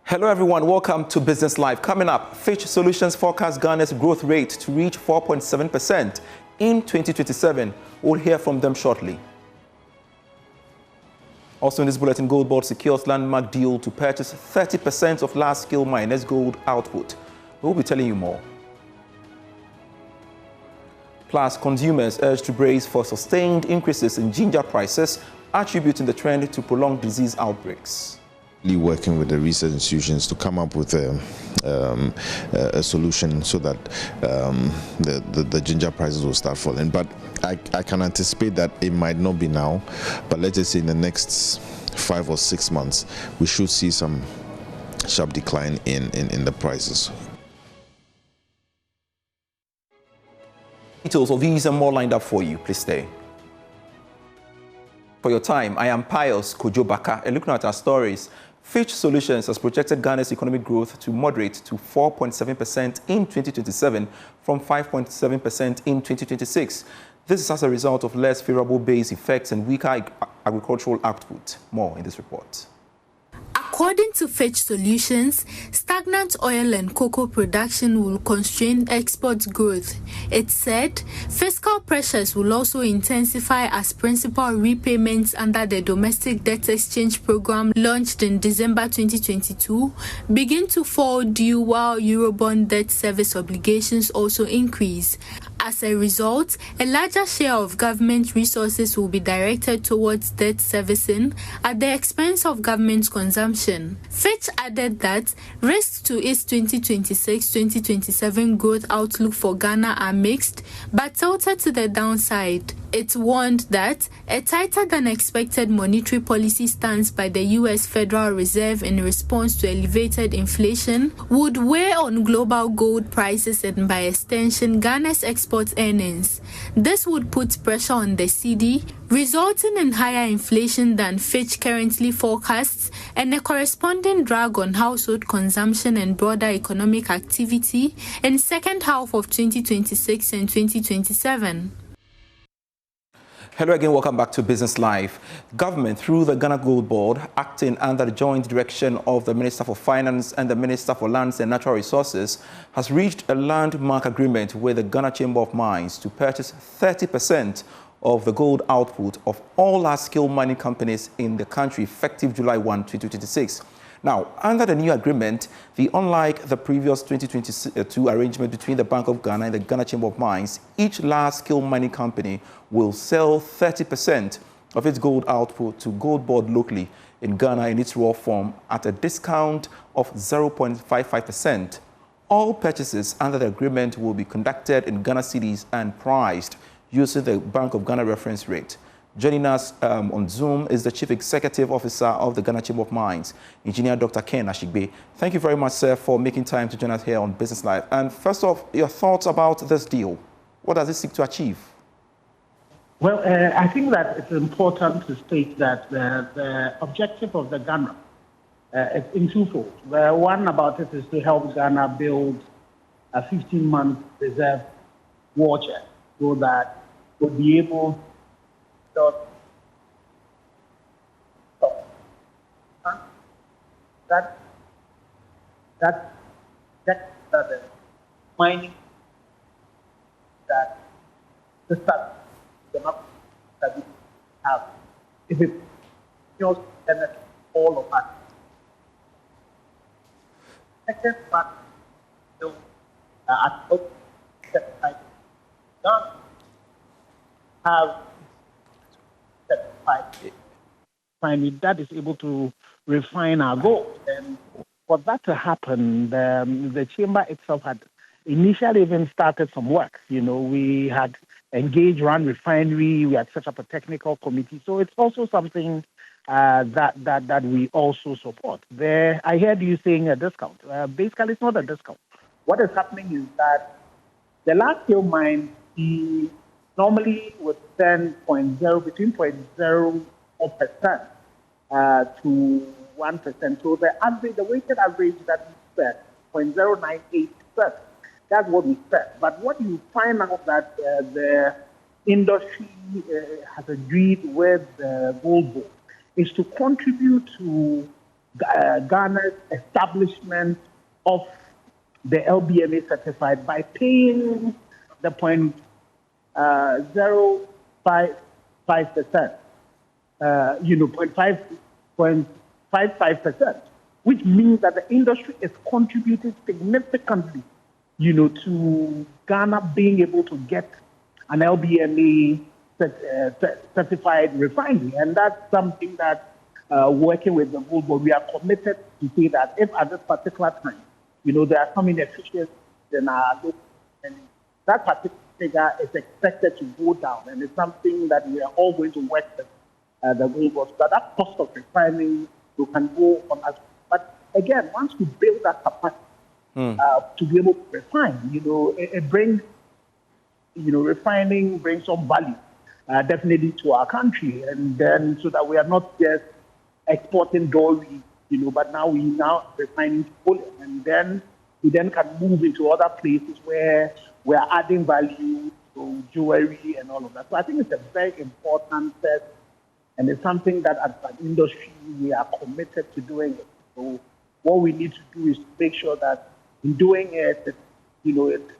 Hello everyone, welcome to Business Live. Coming up, Fitch Solutions forecast Ghana's growth rate to reach 4.7% in 2027. We'll hear from them shortly. Also in this bulletin, GoldBod secures landmark deal to purchase 30% of large-scale miners' gold output. We'll be telling you more. Plus, consumers urged to brace for sustained increases in ginger prices, attributing the trend to prolonged disease outbreaks. Working with the research institutions to come up with a solution so that the ginger prices will start falling. But I can anticipate that it might not be now, but let's just say in the next 5 or 6 months, we should see some sharp decline in the prices. Details of these and more lined up for you. Please stay. For your time, I am Pius Kojobaka, and looking at our stories, Fitch Solutions has projected Ghana's economic growth to moderate to 4.7% in 2027 from 5.7% in 2026. This is as a result of less favorable base effects and weaker agricultural output. More in this report. According to Fitch Solutions, stagnant oil and cocoa production will constrain export growth. It said fiscal pressures will also intensify as principal repayments under the domestic debt exchange program launched in December 2022 begin to fall due while Eurobond debt service obligations also increase. As a result, a larger share of government resources will be directed towards debt servicing at the expense of government consumption. Fitch added that risks to its 2026-2027 growth outlook for Ghana are mixed, but tilted to the downside. It warned that a tighter than expected monetary policy stance by the U.S. Federal Reserve in response to elevated inflation would weigh on global gold prices and by extension Ghana's export earnings. This would put pressure on the cedi, resulting in higher inflation than Fitch currently forecasts and a corresponding drag on household consumption and broader economic activity in second half of 2026 and 2027. Hello again, welcome back to Business Live. Government, through the Ghana GoldBod, acting under the joint direction of the Minister for Finance and the Minister for Lands and Natural Resources, has reached a landmark agreement with the Ghana Chamber of Mines to purchase 30% of the gold output of all large-scale mining companies in the country effective July 1, 2026. Now, under the new agreement, unlike the previous 2022 arrangement between the Bank of Ghana and the Ghana Chamber of Mines, each large-scale mining company will sell 30% of its gold output to GoldBod locally in Ghana in its raw form at a discount of 0.55%. All purchases under the agreement will be conducted in Ghana cedis and priced using the Bank of Ghana reference rate. Joining us on Zoom is the Chief Executive Officer of the Ghana Chamber of Mines, Engineer Dr. Ken Ashigbe. Thank you very much, sir, for making time to join us here on Business Live. And first off, your thoughts about this deal. What does it seek to achieve? Well, I think that it's important to state that the objective of the Ghana is in twofold. One about it is to help Ghana build a 15-month reserve war chest so that we'll be able that the mining that the start that we have, if it shows benefit all of us. Second part, at both done have finally that is able to refine our goals. And for that to happen, the chamber itself had initially even started some work. You know, we had engaged Rand Refinery, we had set up a technical committee. So it's also something that we also support. I heard you saying a discount. Basically, it's not a discount. What is happening is that the large-scale mine, normally would spend between 0.04% to 1%. So the weighted average that we spend, 0.098%, that's what we spend. But what you find out that the industry has agreed with the GoldBod is to contribute to Ghana's establishment of the LBMA certified by paying the 0.055%, 0.55%, which means that the industry is contributing significantly, to Ghana being able to get an LBMA certified refinery. And that's something that, working with the GoldBod, we are committed to say that if at this particular time, there are some inefficiencies in our local, and that particular figure is expected to go down. And it's something that we are all going to work with the GoldBod, so that cost of refining can go on us. But again, once we build that capacity to be able to refine, it brings, refining brings some value definitely to our country, and then so that we are not just exporting jewelry, but now we refining petroleum, and then we can move into other places where we are adding value to jewelry and all of that. So I think it's a very important step, and it's something that as an industry we are committed to doing it. So what we need to do is to make sure that in doing it, it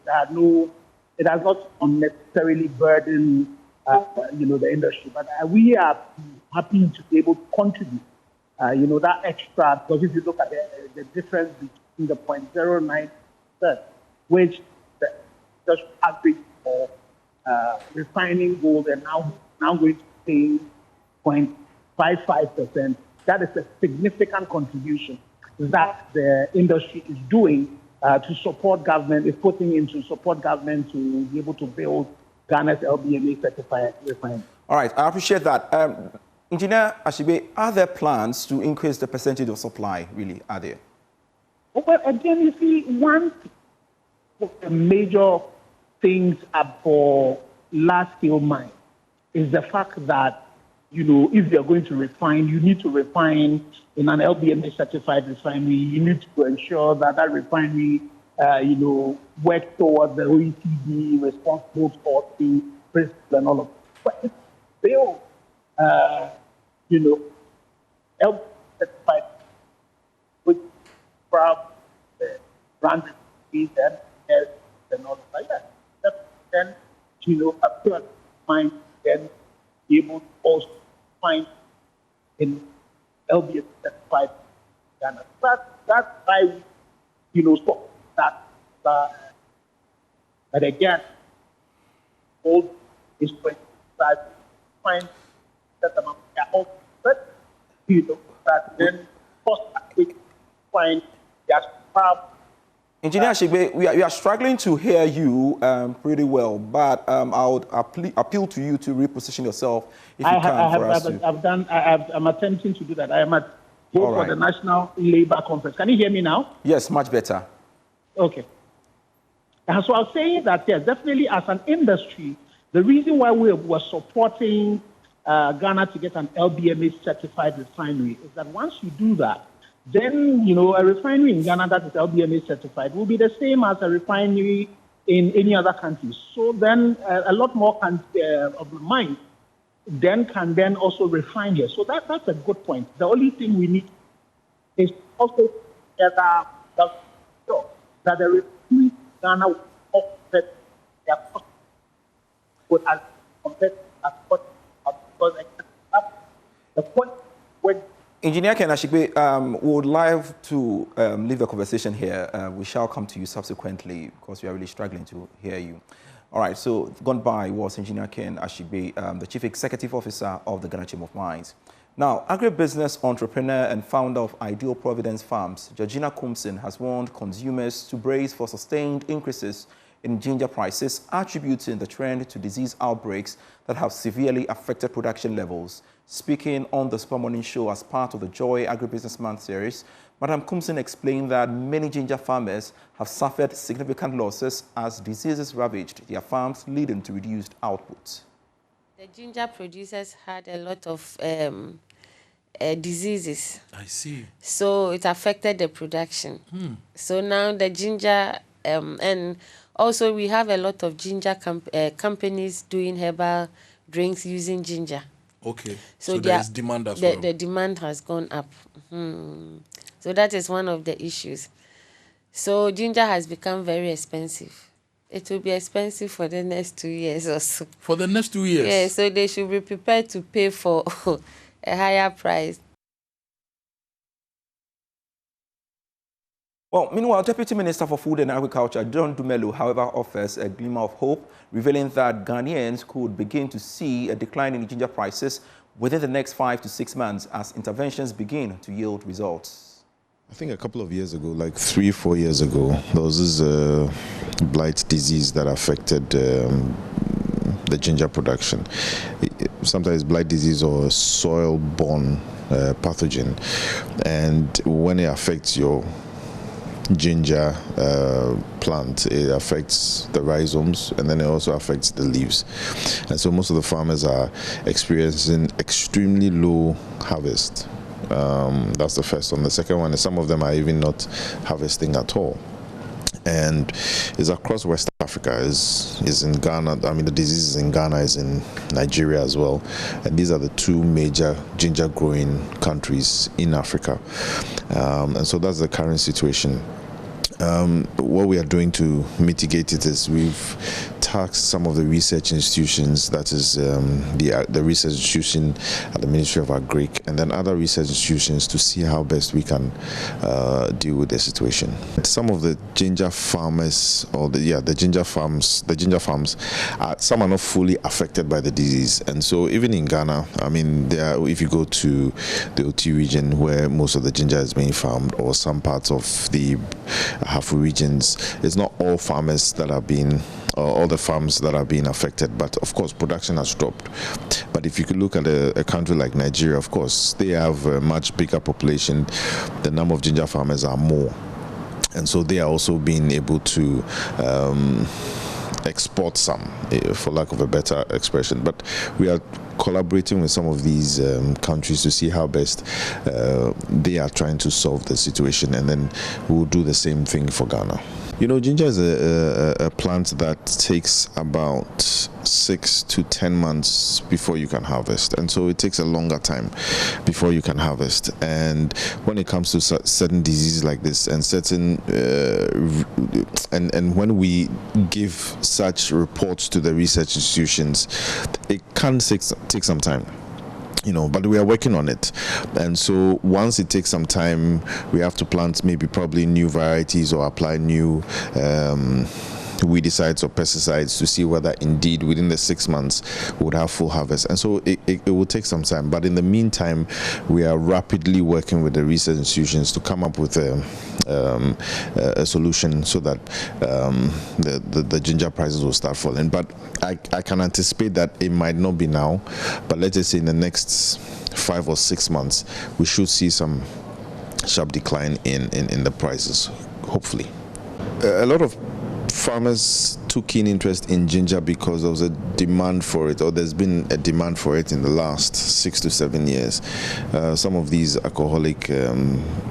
has not unnecessarily burdened the industry. But we are happy to be able to contribute, that extra, because if you look at the difference between the 0.09%, which the industry average for refining gold, and now going to pay 0.55%, that is a significant contribution that the industry is doing to support government, is putting into support government to be able to build Ghana's LBMA certified refinery. All right, I appreciate that. Engineer Ashibe, are there plans to increase the percentage of supply, really, are there? Well, again, you see, one of the major things for large-scale mines is the fact that, if you're going to refine, you need to refine in an LBMA certified refinery. You need to ensure that that refinery, works towards the OECD responsible sourcing principle and all of that. But it's still, LBMA certified, which from the brand and all of that. Then, after find, then be able to also find in LBMA certified Ghana. That's why we, stop that. But again, gold is going to find that amount of but that then cost we find just Engineer Ashibe, we are struggling to hear you pretty well, but I would appeal to you to reposition yourself if you can. I'm attempting to do that. I am at for the National Labour Conference. Can you hear me now? Yes, much better. Okay. And so I was saying that, yes, definitely as an industry, the reason why we were supporting Ghana to get an LBMA certified refinery is that once you do that, then, a refinery in Ghana that is LBMA certified will be the same as a refinery in any other country. So then a lot more of the mines can then also refine here. So that's a good point. The only thing we need is also that the refinery in Ghana will offset their cost as compared to because the point when Engineer Ken Ashibe, we would like to leave the conversation here. We shall come to you subsequently because we are really struggling to hear you. All right, so gone by was Engineer Ken Ashibe, the Chief Executive Officer of the Ghana Chamber of Mines. Now, agribusiness entrepreneur and founder of Ideal Providence Farms, Georgina Kumsin, has warned consumers to brace for sustained increases in ginger prices, attributing the trend to disease outbreaks that have severely affected production levels. Speaking on the Super Morning Show as part of the Joy Agribusiness Month series, Madam Kumsin explained that many ginger farmers have suffered significant losses as diseases ravaged their farms, leading to reduced output. The ginger producers had a lot of diseases. I see. So it affected the production. So now the ginger, and also we have a lot of ginger companies doing herbal drinks using ginger. Okay. So there is demand as well. The demand has gone up. So that is one of the issues. So ginger has become very expensive. It will be expensive for the next 2 years or so. For the next 2 years? Yeah, so they should be prepared to pay for a higher price. Well, meanwhile, Deputy Minister for Food and Agriculture, John Dumelu, however, offers a glimmer of hope, revealing that Ghanaians could begin to see a decline in ginger prices within the next 5 to 6 months as interventions begin to yield results. I think a couple of years ago, like 3-4 years ago, there was this blight disease that affected the ginger production. Sometimes blight disease or soil-borne pathogen, and when it affects your ginger plant, it affects the rhizomes, and then it also affects the leaves. And so most of the farmers are experiencing extremely low harvest. That's the first one. The second one is some of them are even not harvesting at all. And it's across West Africa, is in Ghana. I mean, the disease is in Ghana, is in Nigeria as well. And these are the two major ginger growing countries in Africa. And so that's the current situation. What we are doing to mitigate it is we've tasked some of the research institutions, that is the research institution at the Ministry of Agric, and then other research institutions, to see how best we can deal with the situation. Some of the ginger farmers, or the ginger farms, some are not fully affected by the disease, and so even in Ghana, I mean, if you go to the OT region where most of the ginger is being farmed, or some parts of the Hafu regions, it's not all farmers that are being, all the farms that are being affected, but of course production has dropped. But if you could look at a country like Nigeria, of course they have a much bigger population, the number of ginger farmers are more, and so they are also being able to export some, for lack of a better expression. But we are collaborating with some of these countries to see how best they are trying to solve the situation, and then we'll do the same thing for Ghana. You know, ginger is a plant that takes about 6 to 10 months before you can harvest, and so it takes a longer time before you can harvest. And when it comes to certain diseases like this, and certain and when we give such reports to the research institutions, it can take some time. You know, but we are working on it, and so once it takes some time, we have to plant probably new varieties or apply new weedicides or pesticides to see whether indeed within the 6 months we would have full harvest. And so it will take some time, but in the meantime we are rapidly working with the research institutions to come up with a solution so that the ginger prices will start falling. But I can anticipate that it might not be now, but let's just say in the next 5 or 6 months we should see some sharp decline in the prices, hopefully. A lot of farmers took keen interest in ginger because there was a demand for it, or there's been a demand for it in the last 6 to 7 years. Some of these alcoholic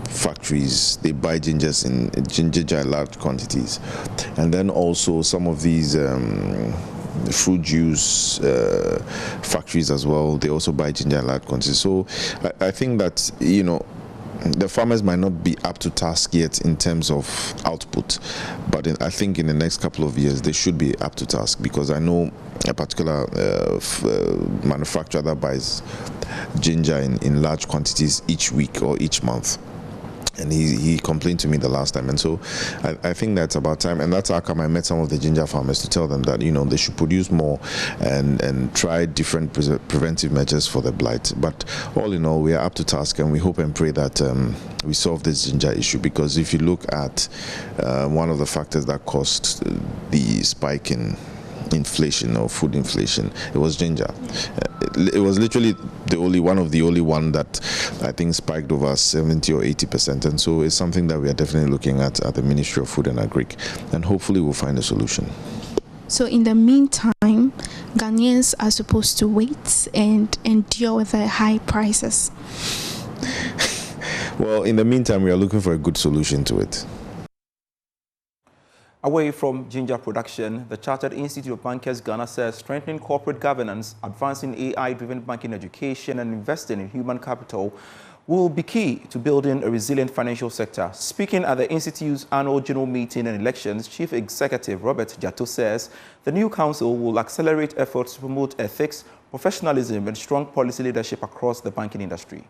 factories, they buy ginger in large quantities, and then also some of these fruit juice factories as well, they also buy ginger in large quantities. So I think that, you know, the farmers might not be up to task yet in terms of output, but I think in the next couple of years they should be up to task, because I know a particular manufacturer that buys ginger in large quantities each week or each month. And he complained to me the last time, and so I think that's about time. And that's how come I met some of the ginger farmers to tell them that, you know, they should produce more and try different preventive measures for the blight. But all in all, we are up to task, and we hope and pray that we solve this ginger issue, because if you look at one of the factors that caused the spike in inflation or food inflation, it was ginger. It was literally the only one that I think spiked over 70 or 80%, and so it's something that we are definitely looking at the Ministry of Food and Agric, and hopefully we'll find a solution. So in the meantime, Ghanaians are supposed to wait and endure with the high prices. Well, in the meantime, we are looking for a good solution to it. Away from ginger production, the Chartered Institute of Bankers Ghana says strengthening corporate governance, advancing AI-driven banking education, and investing in human capital will be key to building a resilient financial sector. Speaking at the Institute's annual general meeting and elections, Chief Executive Robert Jato says the new council will accelerate efforts to promote ethics, professionalism, and strong policy leadership across the banking industry.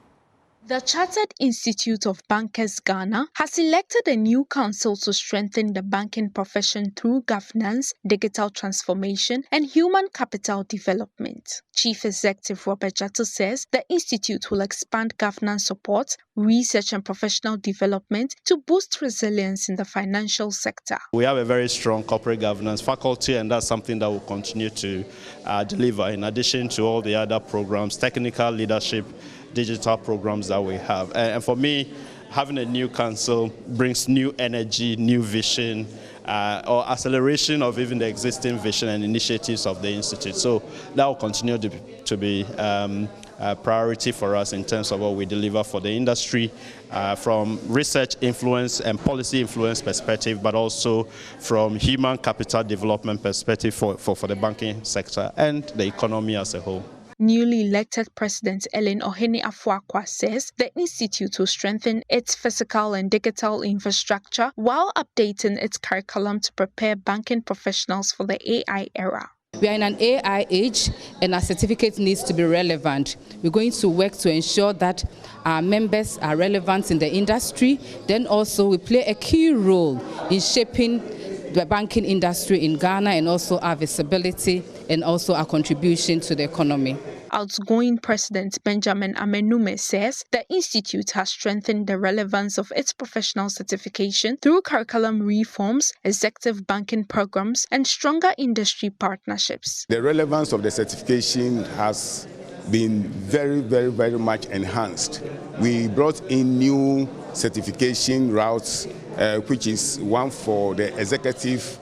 The Chartered Institute of Bankers Ghana has elected a new council to strengthen the banking profession through governance, digital transformation, and human capital development. Chief Executive Robert Jato says the institute will expand governance support, research, and professional development to boost resilience in the financial sector. We have a very strong corporate governance faculty, and that's something that will continue to deliver in addition to all the other programs, technical leadership, digital programs that we have. And for me, having a new council brings new energy, new vision, or acceleration of even the existing vision and initiatives of the Institute. So that will continue to be a priority for us in terms of what we deliver for the industry from research influence and policy influence perspective, but also from human capital development perspective for the banking sector and the economy as a whole. Newly elected President Ellen Ohene Afuakwa says the institute will strengthen its physical and digital infrastructure while updating its curriculum to prepare banking professionals for the AI era. We are in an AI age and our certificate needs to be relevant. We're going to work to ensure that our members are relevant in the industry. Then also we play a key role in shaping the banking industry in Ghana and also our visibility and also our contribution to the economy. Outgoing President Benjamin Amenume says the institute has strengthened the relevance of its professional certification through curriculum reforms, executive banking programs, and stronger industry partnerships. The relevance of the certification has been very much enhanced. We brought in new certification routes, which is one for the executive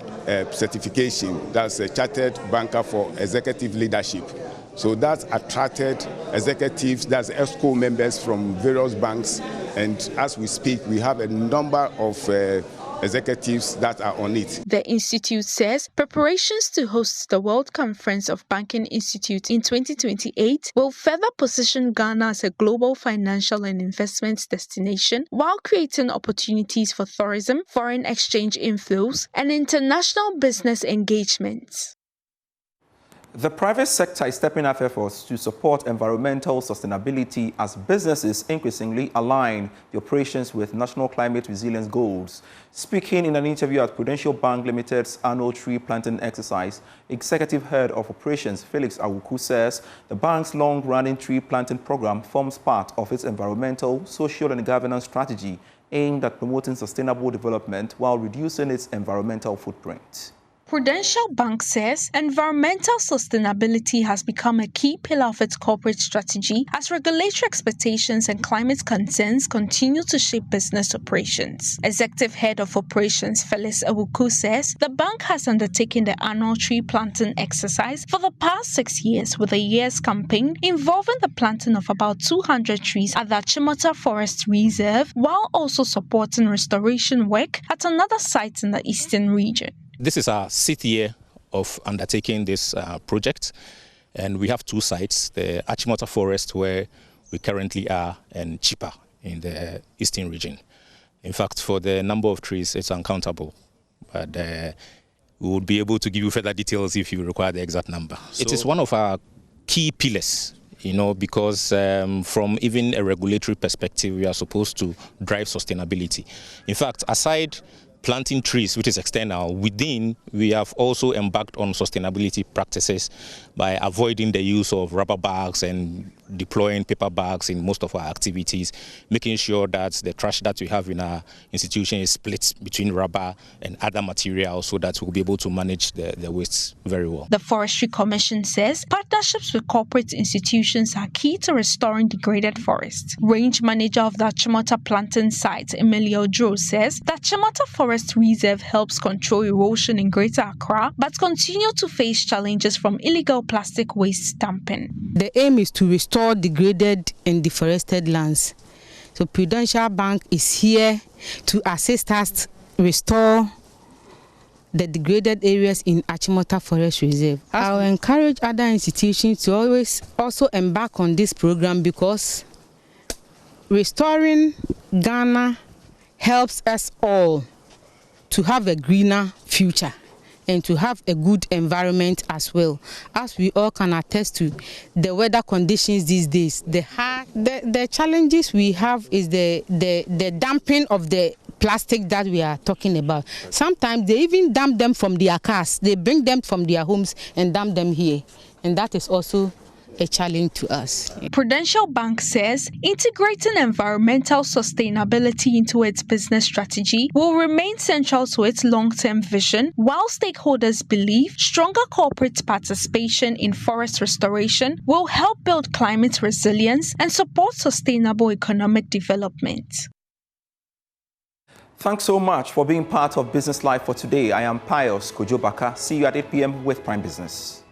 certification. That's a Chartered Banker for Executive Leadership. So that attracted executives, that's ESCO members from various banks, and as we speak, we have a number of executives that are on it. The institute says preparations to host the World Conference of Banking Institutes in 2028 will further position Ghana as a global financial and investment destination while creating opportunities for tourism, foreign exchange inflows, and international business engagements. The private sector is stepping up efforts to support environmental sustainability as businesses increasingly align the operations with national climate resilience goals. Speaking in an interview at Prudential Bank Limited's annual tree planting exercise, Executive Head of Operations Felix Awuku says the bank's long-running tree planting program forms part of its environmental, social and governance strategy aimed at promoting sustainable development while reducing its environmental footprint. Prudential Bank says environmental sustainability has become a key pillar of its corporate strategy as regulatory expectations and climate concerns continue to shape business operations. Executive Head of Operations Felix Awuku says the bank has undertaken the annual tree planting exercise for the past 6 years with a year's campaign involving the planting of about 200 trees at the Achimota Forest Reserve while also supporting restoration work at another site in the eastern region. This is our 6th year of undertaking this project, and we have 2 sites, the Achimota Forest where we currently are and Chipa in the eastern region. In fact, for the number of trees, it's uncountable, but we would be able to give you further details if you require the exact number. It is one of our key pillars, because from even a regulatory perspective, we are supposed to drive sustainability. In fact, aside planting trees, which is external, within we have also embarked on sustainability practices by avoiding the use of rubber bags and deploying paper bags in most of our activities, making sure that the trash that we have in our institution is split between rubber and other materials so that we'll be able to manage the wastes very well. The Forestry Commission says partnerships with corporate institutions are key to restoring degraded forests. Range manager of the Achimota planting site, Emilio Drew, says the Achimota Forest Reserve helps control erosion in Greater Accra, but continue to face challenges from illegal plastic waste dumping. The aim is to restore degraded and deforested lands. So Prudential Bank is here to assist us restore the degraded areas in Achimota Forest Reserve. I will encourage other institutions to always also embark on this program because restoring Ghana helps us all to have a greener future and to have a good environment as well. As we all can attest to the weather conditions these days, the challenges we have is the dumping of the plastic that we are talking about. Sometimes they even dump them from their cars. They bring them from their homes and dump them here. And that is also a challenge to us. Prudential Bank says integrating environmental sustainability into its business strategy will remain central to its long-term vision, while stakeholders believe stronger corporate participation in forest restoration will help build climate resilience and support sustainable economic development. Thanks so much for being part of Business Live for today. I am Pius Kojobaka. See you at 8 p.m. with Prime Business.